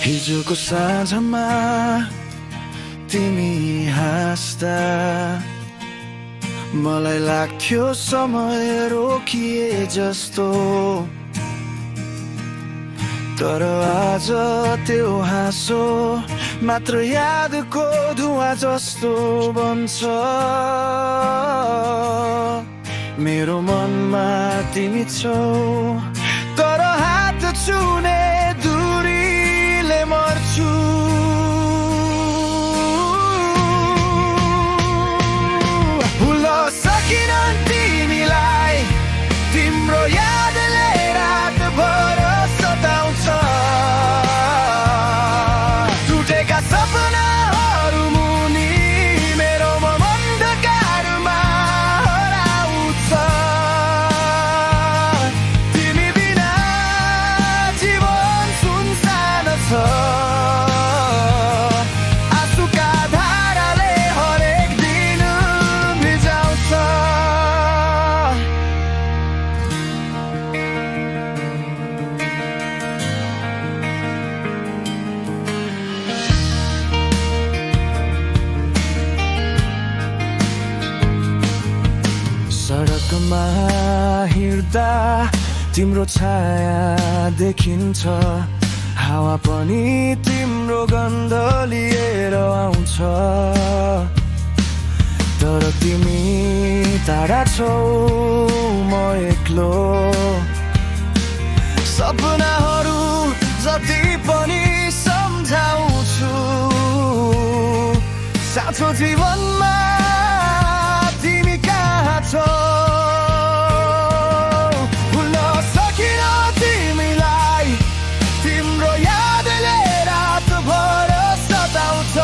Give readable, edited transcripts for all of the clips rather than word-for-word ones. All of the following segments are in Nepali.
हिजोको साँझमा तिमी हाँस्दा मलाई लाग्थ्यो समय रोकिए जस्तो, तर आज त्यो हाँसो मात्र यादको धुवा जस्तो बन्छ। मेरो मनमा तिमी छौ, तर हात छुने दूरीले मर्छु। भुल्न सकिन तिमीलाई, तिम्रो यादले रातभर सताउँछ। टुटेका सपनाहरू मुनि मेरो मन अन्धकारमा हराउँछ। तिमी बिना जीवन सुनसान छ, आँसुका धाराले हरेक दिन भिजाउँछ। सडकमा हिँड्दा तिम्रो छाया देखिन्छ, हावा पनि तिम्रो गन्ध लिएर आउँछ। तर तिमी टाढा छौ, म एक्लो। सपनाहरू जति पनि सम्झाउँछु, साँचो जीवनमा तिमी कहाँ छौ? भुल्न सकिन तिमीलाई, तिम्रो यादले रातभर सताउँछ।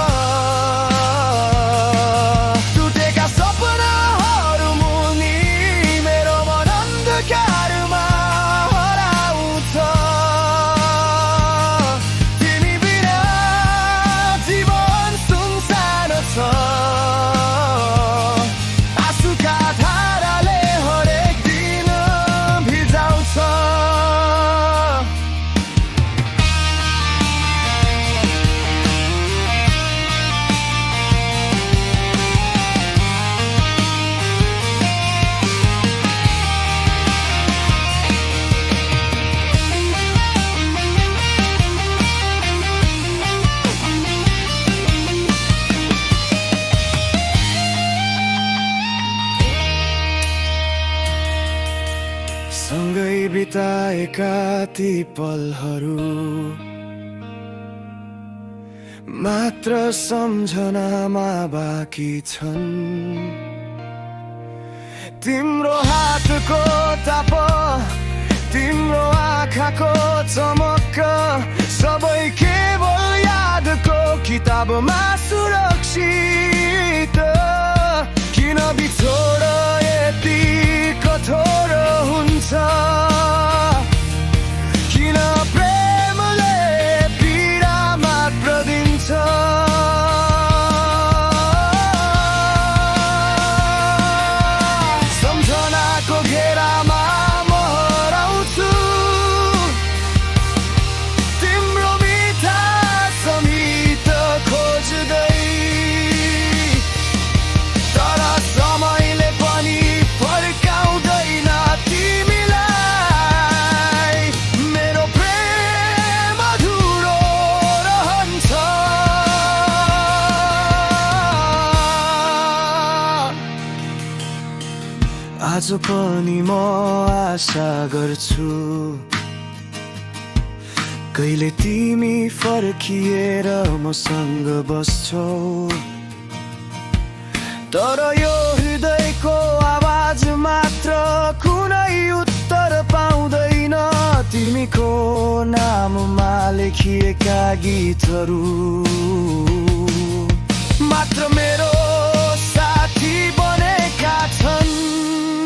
टुटेका सपनाहरू मुनि मेरो मन अन्धकारमा हराउँछ। तिमी बिना जीवन सुनसान छ, आँसुका धाराले हरेक दिन भिजाउँछ। सँगै बिताएका ती पलहरू मात्र सम्झनामा बाँकी छन्। तिम्रो हातको ताप, तिम्रो आँखाको चमक, सबै केवल यादको किताबमा सुरक्षित। किन बिछोड यति कठोर हुन्छ? किन प्रेमले पीडा मात्र दिन्छ? सम्झनाको घेरामा म हराउँछु, तिम्रो मिठा समीप खोज्दै। तर समयले पनि फर्काउँदैन तिमीलाई, मेरो प्रेम अधुरो रहन्छ। आज पनि म आशा गर्छु, कहिले तिमी फर्किएर मसँग बस्छौ। तर यो हृदयको आवाज मात्र कुनै उत्तर पाउँदैन। तिमीको नाममा लेखिएका गीतहरू मात्र मेरो